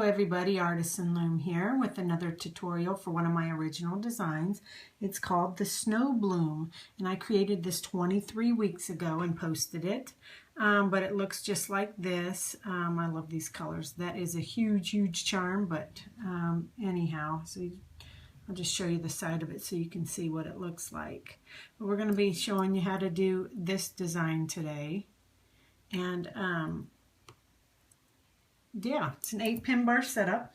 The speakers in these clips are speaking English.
everybody, Artisan Loom here with another tutorial for one of my original designs. It's called the Snow Bloom, and I created this 23 weeks ago and posted it. But it looks just like this. I love these colors. That is a huge charm, but anyhow, so I'll just show you the side of it so you can see what it looks like. But we're going to be showing you how to do this design today. And yeah, it's an 8-pin bar setup.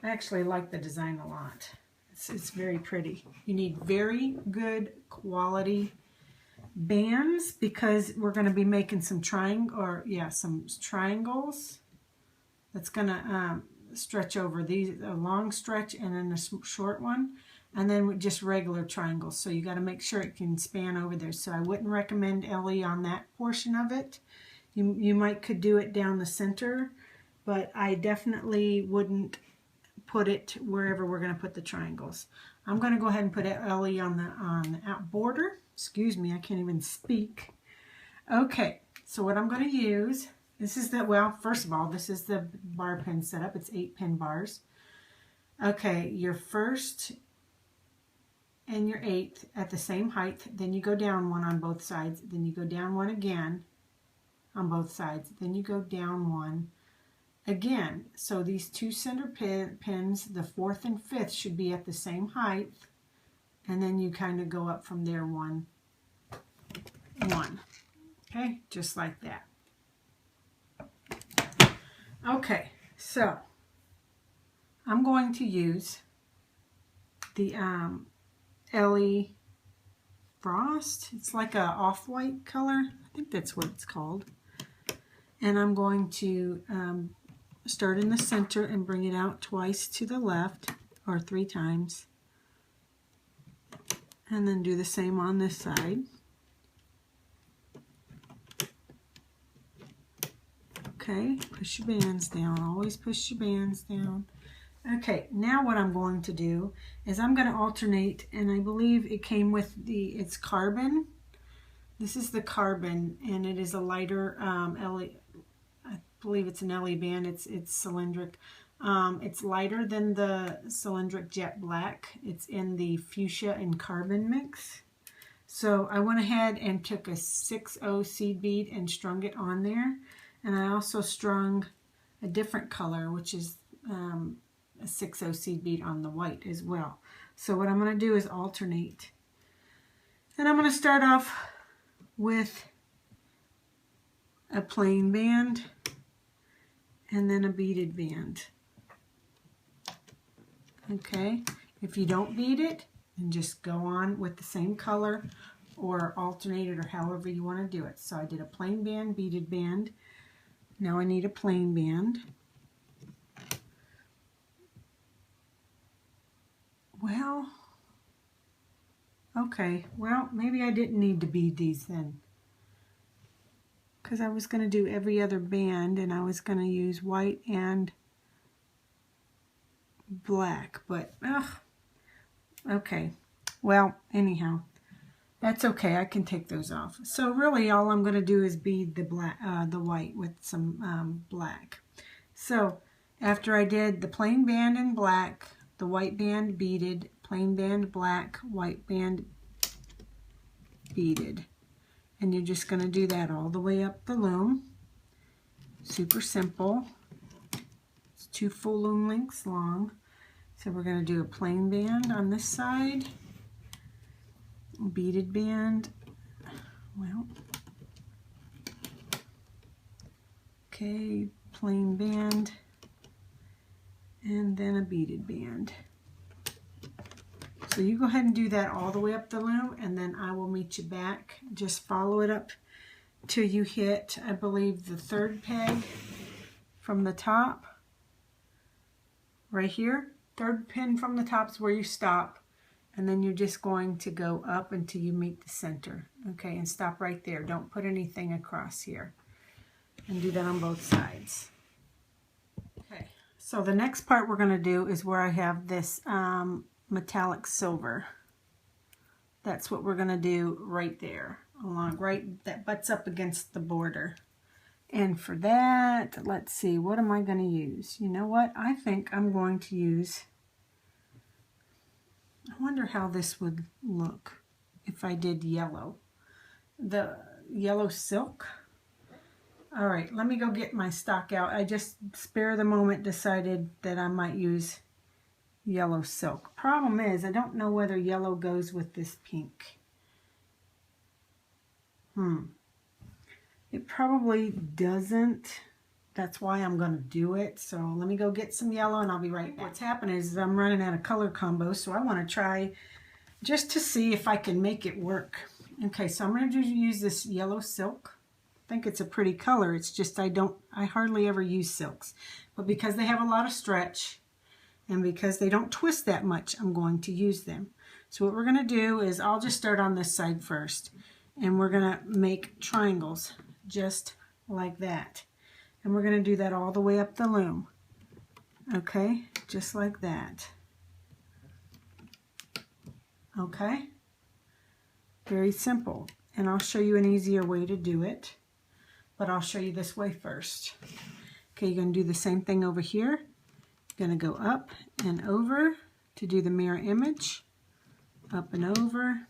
I actually like the design a lot. It's very pretty. You need very good quality bands because we're going to be making some some triangles. That's going to stretch over these, a long stretch and then a short one, and then just regular triangles. So you got to make sure it can span over there. So I wouldn't recommend LE on that portion of it. You could do it down the center, but I definitely wouldn't put it wherever we're going to put the triangles. I'm going to go ahead and put LE on the out border. Excuse me, I can't even speak. Okay, so what I'm going to use, this is first of all, this is the bar pin setup. It's 8-pin bars. Okay, your first and your 8th at the same height, then you go down one on both sides, then you go down one again on both sides, then you go down one again. So these two center pins, the 4th and 5th, should be at the same height, and then you kind of go up from there one. Okay, just like that. Okay, so I'm going to use the LE Frost. It's like a off-white color. I think that's what it's called. And I'm going to start in the center and bring it out twice to the left, or 3 times. And then do the same on this side. Okay, push your bands down. Always push your bands down. Okay, now what I'm going to do is I'm going to alternate, and I believe it came with it's carbon. This is the carbon, and it is a lighter LE. I believe it's an LE band. It's cylindric. It's lighter than the cylindric jet black. It's in the fuchsia and carbon mix. So I went ahead and took a 6/0 seed bead and strung it on there. And I also strung a different color, which is a 6/0 seed bead on the white as well. So what I'm going to do is alternate. And I'm going to start off with a plain band and then a beaded band. Okay, if you don't bead it, then just go on with the same color or alternate it or however you want to do it. So I did a plain band, beaded band. Now I need a plain band. Well, okay, well, maybe I didn't need to bead these then, because I was going to do every other band and I was going to use white and black, but okay, well, anyhow, that's okay. I can take those off. So really all I'm going to do is bead the white with some black. So after I did the plain band in black, the white band beaded, plain band black, white band beaded. And you're just going to do that all the way up the loom. Super simple. It's 2 full loom lengths long. So we're going to do a plain band on this side, beaded band, okay, plain band, and then a beaded band. So you go ahead and do that all the way up the loom, and then I will meet you back. Just follow it up till you hit, I believe, the 3rd peg from the top, right here. 3rd pin from the top is where you stop, and then you're just going to go up until you meet the center. Okay, and stop right there. Don't put anything across here. And do that on both sides. Okay, so the next part we're going to do is where I have this metallic silver. That's what we're going to do right there, that butts up against the border. And for that, let's see, what am I going to use? You know what? I think I'm going to use, I wonder how this would look if I did yellow. The yellow silk. All right, let me go get my stock out. I just, spare the moment, decided that I might use yellow silk. Problem is, I don't know whether yellow goes with this pink. It probably doesn't. That's why I'm going to do it. So let me go get some yellow and I'll be right back. What's happening is I'm running out of color combo, so I want to try just to see if I can make it work. Okay, so I'm going to use this yellow silk. I think it's a pretty color. It's just I hardly ever use silks. But because they have a lot of stretch and because they don't twist that much, I'm going to use them. So what we're going to do is I'll just start on this side first. And we're going to make triangles just like that. And we're going to do that all the way up the loom. Okay, just like that. Okay, very simple. And I'll show you an easier way to do it, but I'll show you this way first. Okay, you're going to do the same thing over here. You're going to go up and over to do the mirror image. Up and over.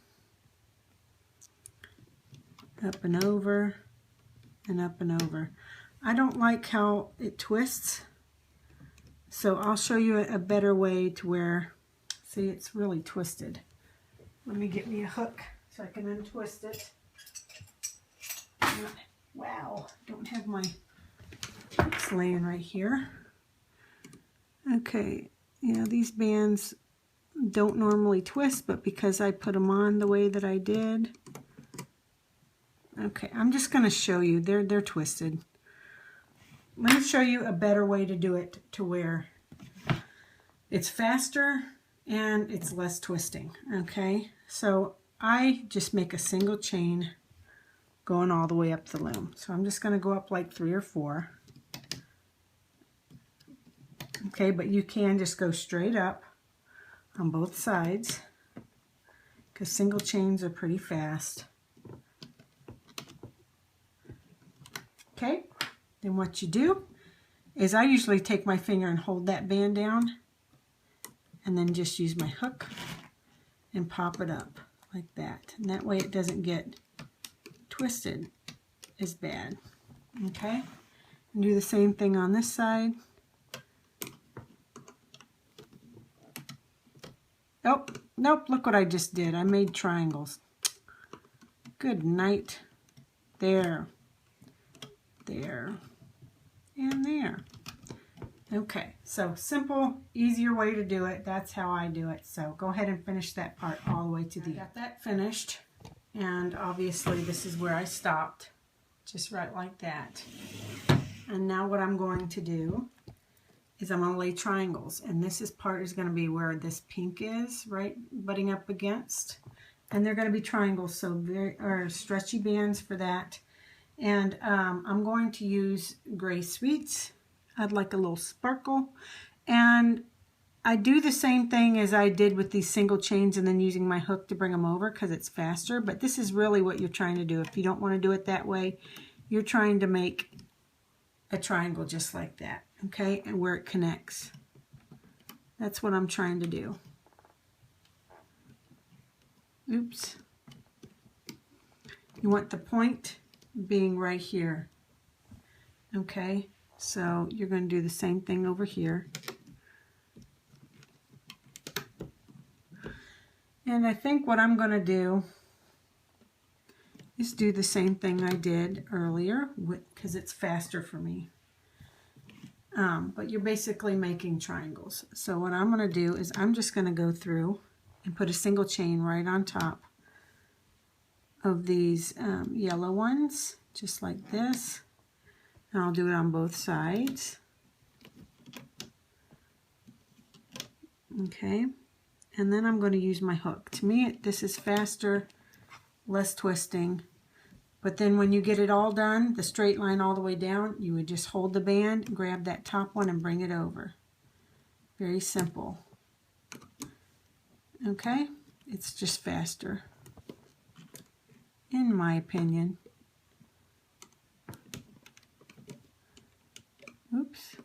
Up and over. And up and over. I don't like how it twists, so I'll show you a better way to where, see, it's really twisted. Let me get me a hook so I can untwist it. Wow, don't have my hooks laying right here. Okay, yeah, these bands don't normally twist, but because I put them on the way that I did. Okay, I'm just going to show you. They're twisted. Let me show you a better way to do it to where it's faster and it's less twisting. Okay, so I just make a single chain going all the way up the loom. So I'm just going to go up like 3 or 4. Okay, but you can just go straight up on both sides because single chains are pretty fast. Okay, then what you do is I usually take my finger and hold that band down and then just use my hook and pop it up like that. And that way it doesn't get twisted as bad. Okay, and do the same thing on this side. Oh, nope, look what I just did. I made triangles. Good night. There. There. And there. Okay, so simple, easier way to do it. That's how I do it. So go ahead and finish that part all the way to the end. I got that finished. And obviously this is where I stopped. Just right like that. And now what I'm going to do is I'm going to lay triangles, and this part is going to be where this pink is, right, butting up against, and they're going to be triangles, so or stretchy bands for that. And I'm going to use Gray Sweets. I'd like a little sparkle, and I do the same thing as I did with these single chains and then using my hook to bring them over because it's faster, but this is really what you're trying to do. If you don't want to do it that way, you're trying to make a triangle just like that. Okay, and where it connects. That's what I'm trying to do. Oops. You want the point being right here. Okay, so you're going to do the same thing over here. And I think what I'm going to do is do the same thing I did earlier because it's faster for me. But you're basically making triangles. So what I'm going to do is I'm just going to go through and put a single chain right on top of these yellow ones, just like this. And I'll do it on both sides. Okay. And then I'm going to use my hook. To me, this is faster, less twisting. But then when you get it all done, the straight line all the way down, you would just hold the band, grab that top one, and bring it over. Very simple. Okay? It's just faster, in my opinion. Oops.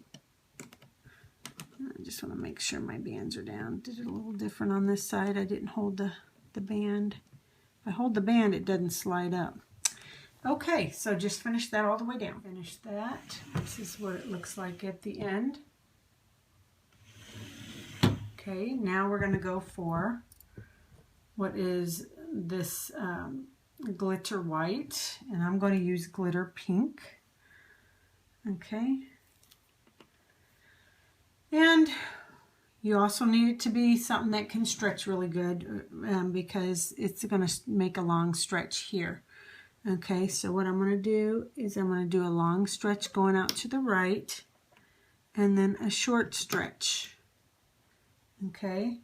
I just want to make sure my bands are down. Did it a little different on this side. I didn't hold the band. If I hold the band, it doesn't slide up. Okay, so just finish that all the way down. Finish that. This is what it looks like at the end. Okay, now we're going to go for what is this glitter white, and I'm going to use glitter pink. Okay. And you also need it to be something that can stretch really good because it's going to make a long stretch here. Okay, so what I'm going to do is I'm going to do a long stretch going out to the right and then a short stretch. Okay.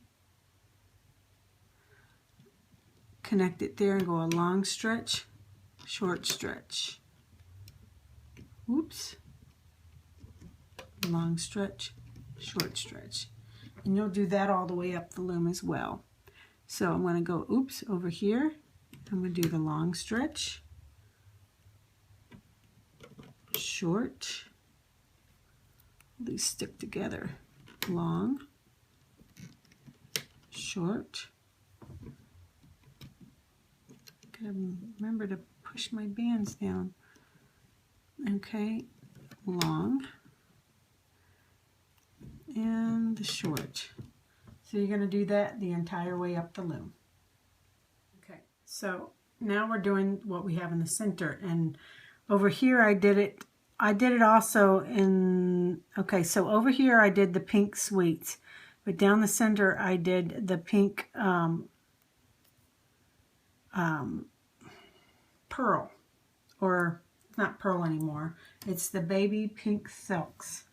Connect it there and go a long stretch, short stretch. Oops. Long stretch, short stretch. And you'll do that all the way up the loom as well. So I'm going to go, oops, over here. I'm going to do the long stretch, short. These stick together. Long, short. Gotta remember to push my bands down. Okay, long and the short. So you're going to do that the entire way up the loom. Okay, so now we're doing what we have in the center, and over here I did it also in, okay, so over here I did the pink sweets, but down the center I did the pink pearl, or it's not pearl anymore, it's the baby pink silks.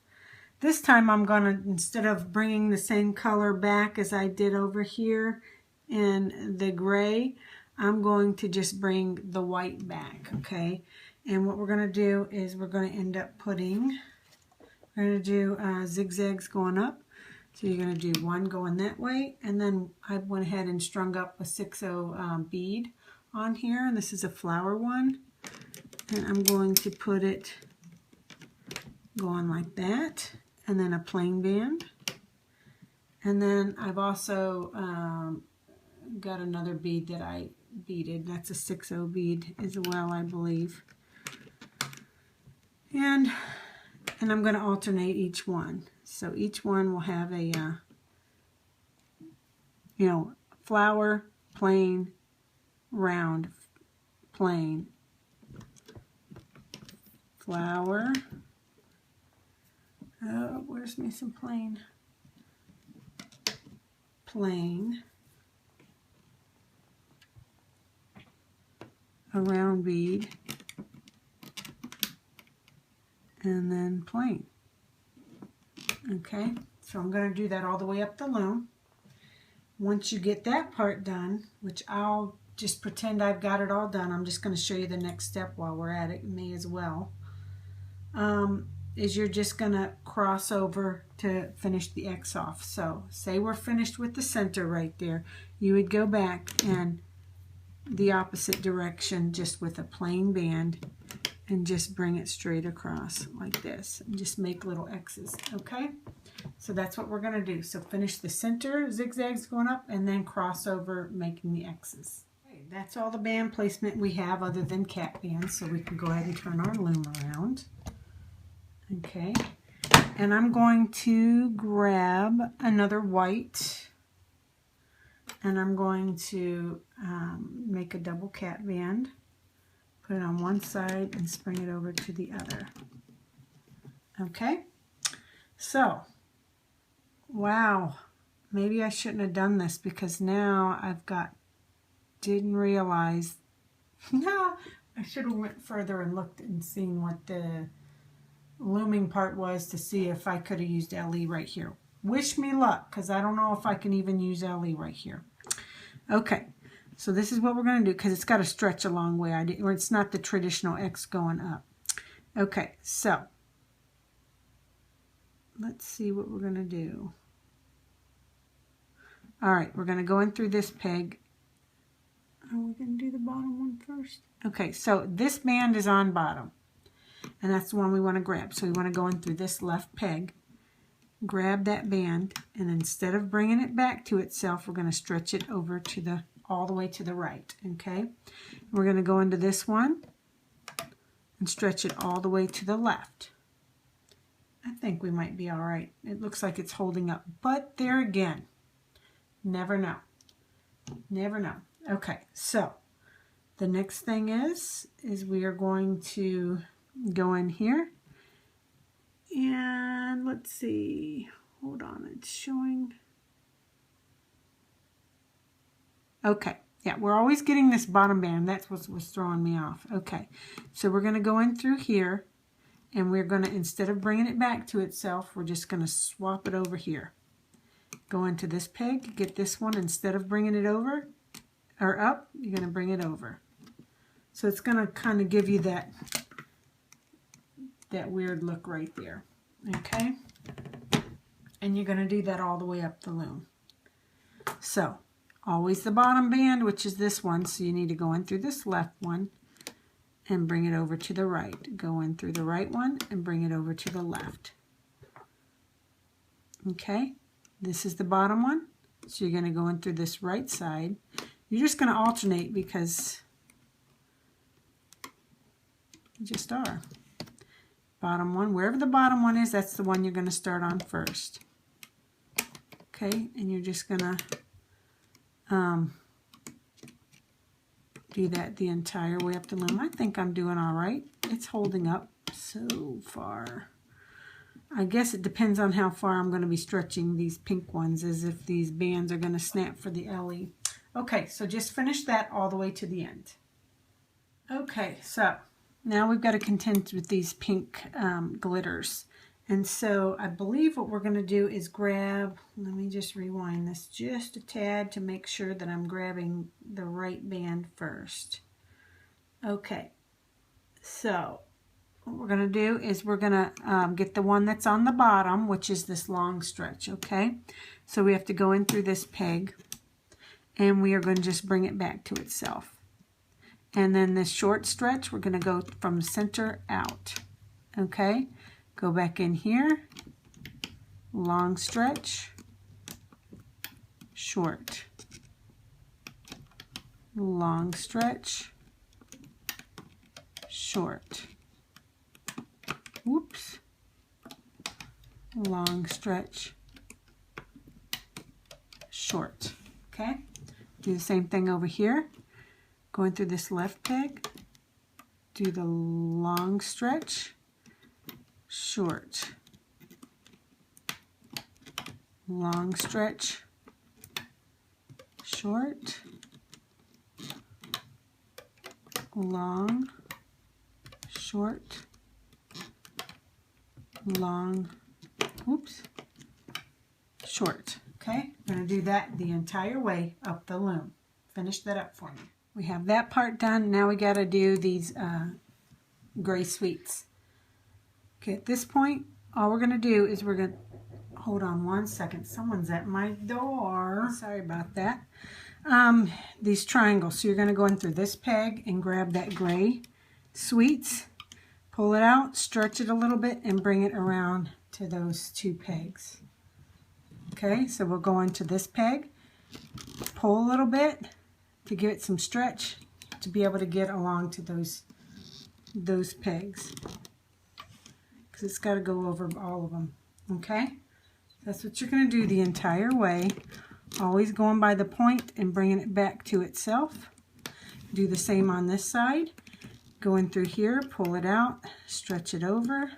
This time I'm going to, instead of bringing the same color back as I did over here in the gray, I'm going to just bring the white back, okay? And what we're going to do is we're going to end up putting, we're going to do zigzags going up. So you're going to do one going that way, and then I went ahead and strung up a 6/0 bead on here, and this is a flower one. And I'm going to put it going like that, and then a plain band. And then I've also got another bead that I beaded. That's a 6/0 bead as well, I believe. And I'm going to alternate each one. So each one will have a, you know, flower, plain, round, plain, flower. Oh, where's me some plain? Plain, a round bead, and then plain. Okay, so I'm going to do that all the way up the loom. Once you get that part done, which I'll just pretend I've got it all done, I'm just going to show you the next step while we're at it, me as well, is you're just going to cross over to finish the X off. So say we're finished with the center right there, you would go back and the opposite direction just with a plain band and just bring it straight across like this and just make little X's. Okay, so that's what we're going to do. So finish the center zigzags going up and then cross over making the X's. Okay, that's all the band placement we have other than cat bands, so we can go ahead and turn our loom around. Okay, and I'm going to grab another white, and I'm going to make a double cat band, put it on one side and spring it over to the other. Okay, so wow, maybe I shouldn't have done this because now I've got, didn't realize, no, I should have went further and looked and seen what the looming part was to see if I could have used LE right here. Wish me luck, because I don't know if I can even use LE right here. Okay, so this is what we're going to do, because it's got to stretch a long way, or it's not the traditional X going up. Okay, so let's see what we're going to do. All right, we're going to go in through this peg. Are we going to do the bottom one first? Okay, so this band is on bottom. and that's the one we want to grab. So we want to go in through this left peg, grab that band, and instead of bringing it back to itself, we're going to stretch it over to the all the way to the right. Okay, we're going to go into this one and stretch it all the way to the left. I think we might be all right. It looks like it's holding up, but there again, never know. Never know. Okay, so the next thing is we are going to go in here and let's see. Hold on, it's showing. Okay, yeah, we're always getting this bottom band. That's what was throwing me off. Okay, so we're going to go in through here, and we're going to, instead of bringing it back to itself, we're just going to swap it over here. Go into this peg, get this one, instead of bringing it over or up, you're going to bring it over. So it's going to kind of give you that weird look right there. Okay? And you're going to do that all the way up the loom. So, always the bottom band, which is this one, so you need to go in through this left one and bring it over to the right. Go in through the right one and bring it over to the left. Okay, this is the bottom one, so you're going to go in through this right side. You're just going to alternate because you just are. Bottom one, wherever the bottom one is, that's the one you're going to start on first. Okay, and you're just going to do that the entire way up the loom. I think I'm doing all right. It's holding up so far. I guess it depends on how far I'm going to be stretching these pink ones, as if these bands are going to snap for the LE. Okay, so just finish that all the way to the end. Okay, so now we've got to contend with these pink glitters. And so I believe what we're going to do is grab, let me just rewind this just a tad to make sure that I'm grabbing the right band first. Okay, so what we're going to do is we're going to get the one that's on the bottom, which is this long stretch, okay? So we have to go in through this peg, and we are going to just bring it back to itself. And then this short stretch, we're going to go from center out, okay? Go back in here, long stretch, short, long stretch, short, whoops, long stretch, short, okay? Do the same thing over here, going through this left peg, do the long stretch, short, long stretch, short, long, short, long, whoops, short. Okay, I'm going to do that the entire way up the loom. Finish that up for me. We have that part done. Now we got to do these gray sweets. Okay, at this point, all we're going to do is we're going to, hold on one second, someone's at my door. Sorry about that. These triangles, so you're going to go in through this peg and grab that gray sweets, pull it out, stretch it a little bit, and bring it around to those two pegs. Okay, so we'll go into this peg, pull a little bit to give it some stretch to be able to get along to those pegs. It's got to go over all of them. Okay, that's what you're going to do the entire way, always going by the point and bringing it back to itself. Do the same on this side. Go in through here, pull it out, stretch it over.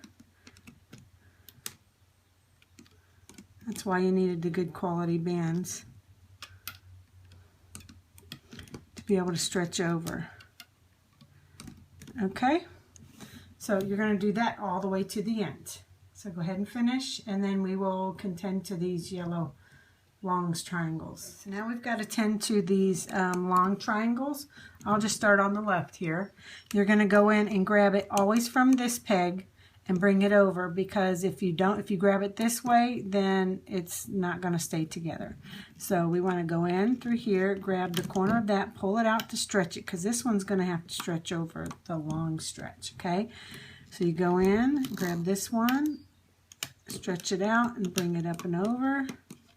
That's why you needed the good quality bands, to be able to stretch over. Okay, so you're going to do that all the way to the end. So go ahead and finish, and then we will contend to these yellow long triangles. So now we've got to tend to these long triangles. I'll just start on the left here. You're going to go in and grab it always from this peg and bring it over, because if you grab it this way, then it's not going to stay together. So we want to go in through here, grab the corner of that, pull it out to stretch it, because this one's going to have to stretch over the long stretch, okay? So you go in, grab this one, stretch it out and bring it up and over.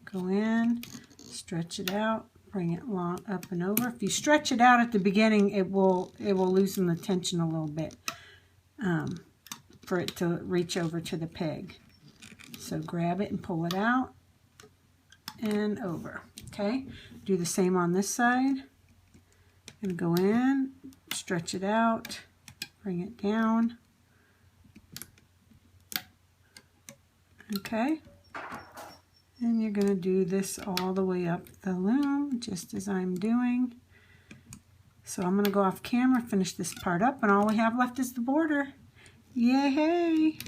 Go in, stretch it out, bring it long up and over. If you stretch it out at the beginning, it will loosen the tension a little bit for it to reach over to the peg. So grab it and pull it out and over. Okay, do the same on this side. And go in, stretch it out, bring it down. Okay, and you're going to do this all the way up the loom, just as I'm doing. So I'm going to go off camera, finish this part up, and all we have left is the border. Yay!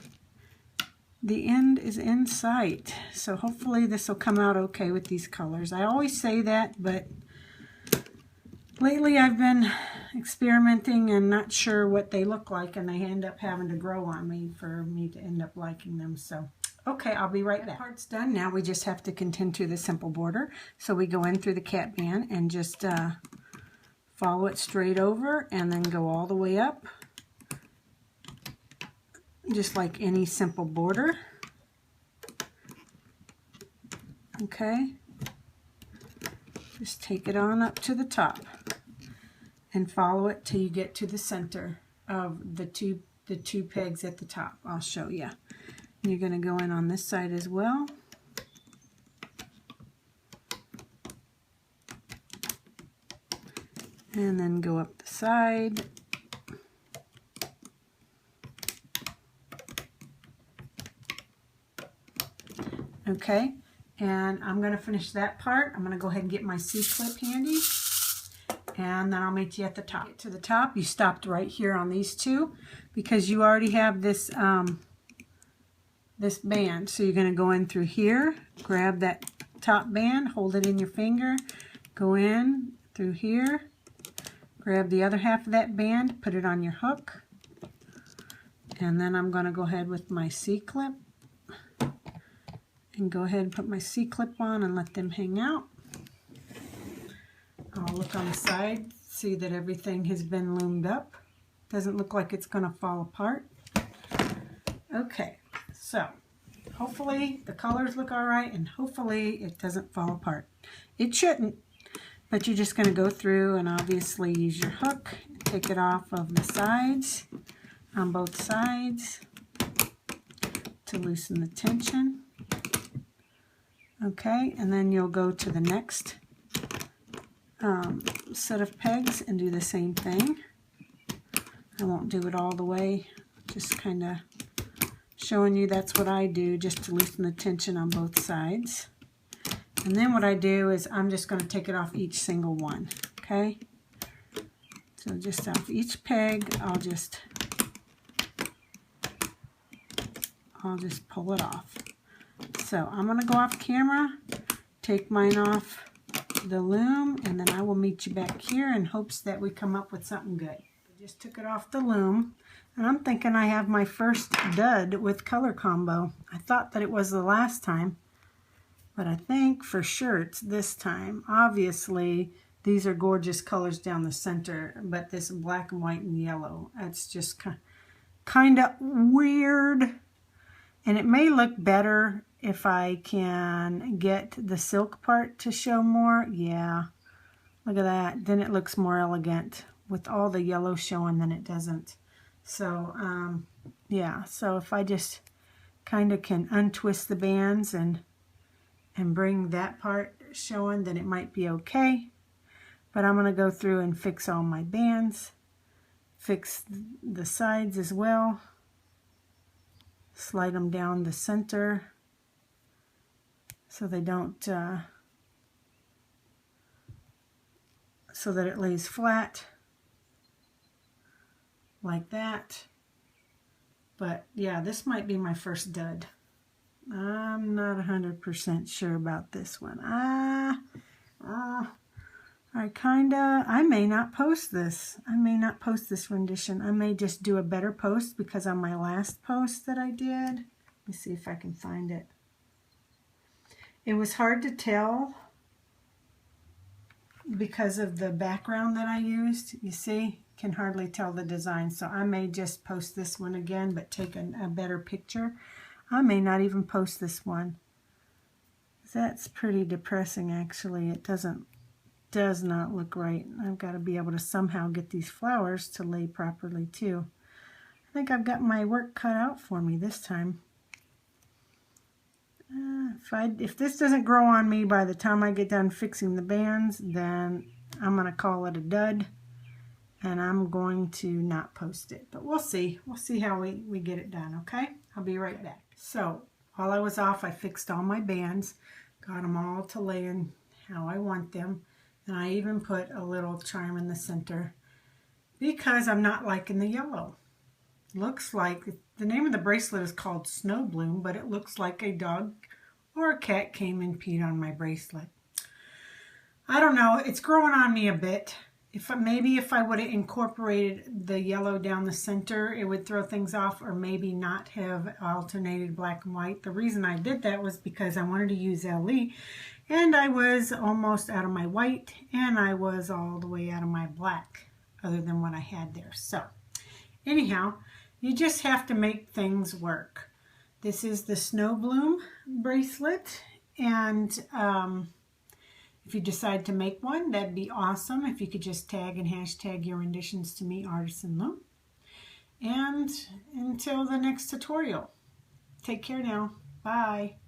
The end is in sight. So hopefully this will come out okay with these colors. I always say that, but lately I've been experimenting and not sure what they look like, and they end up having to grow on me for me to end up liking them. So okay, I'll be right back. That part's done. Now we just have to continue the simple border. So we go in through the cap band and just follow it straight over and then go all the way up, just like any simple border. Okay, just take it on up to the top and follow it till you get to the center of the two pegs at the top. I'll show you. You're going to go in on this side as well. And then go up the side. Okay, and I'm going to finish that part. I'm going to go ahead and get my C-clip handy. And then I'll meet you at the top. Get to the top, you stopped right here on these two because you already have this this band. So you're going to go in through here, grab that top band, hold it in your finger, go in through here, grab the other half of that band, put it on your hook, and then I'm going to go ahead with my C-clip and go ahead and put my C-clip on and let them hang out. I'll look on the side, see that everything has been loomed up. Doesn't look like it's going to fall apart. Okay, so hopefully the colors look all right, and hopefully it doesn't fall apart. It shouldn't, but you're just going to go through and obviously use your hook, take it off of the sides, on both sides, to loosen the tension. Okay, and then you'll go to the next set of pegs and do the same thing. I won't do it all the way, just kind of showing you that's what I do just to loosen the tension on both sides. And then what I do is I'm just going to take it off each single one. Okay, so just off each peg I'll just pull it off. So I'm going to go off camera, take mine off the loom, and then I will meet you back here in hopes that we come up with something good. I just took it off the loom, and I'm thinking I have my first dud with color combo. I thought that it was the last time, but I think for sure it's this time. Obviously, these are gorgeous colors down the center, but this black and white and yellow, that's just kind of weird. And it may look better if I can get the silk part to show more. Yeah, look at that. Then it looks more elegant with all the yellow showing than it doesn't. So, yeah, so if I just kind of can untwist the bands and bring that part showing, then it might be okay. But I'm going to go through and fix all my bands, fix the sides as well. Slide them down the center so they don't, so that it lays flat like that. But yeah, this might be my first dud. I'm not 100% sure about this one. I may not post this. I may not post this rendition. I may just do a better post because on my last post that I did, let me see if I can find it. It was hard to tell because of the background that I used. You see, can hardly tell the design, so I may just post this one again, but take a better picture. I may not even post this one. That's pretty depressing, actually. It does not look right. I've got to be able to somehow get these flowers to lay properly too. I think I've got my work cut out for me this time. If this doesn't grow on me by the time I get done fixing the bands, then I'm going to call it a dud, and I'm going to not post it. But we'll see. We'll see how we get it done, okay? I'll be right back. So while I was off, I fixed all my bands, got them all to lay in how I want them, and I even put a little charm in the center because I'm not liking the yellow. Looks like, the name of the bracelet is called Snow Bloom, but it looks like a dog or a cat came and peed on my bracelet. I don't know, it's growing on me a bit. Maybe if I would have incorporated the yellow down the center, it would throw things off, or maybe not have alternated black and white. The reason I did that was because I wanted to use LE, and I was almost out of my white, and I was all the way out of my black, other than what I had there. So, anyhow, you just have to make things work. This is the Snow Bloom bracelet, and if you decide to make one, that'd be awesome. If you could just tag and hashtag your renditions to me, Artisan Loom. And until the next tutorial, take care now. Bye.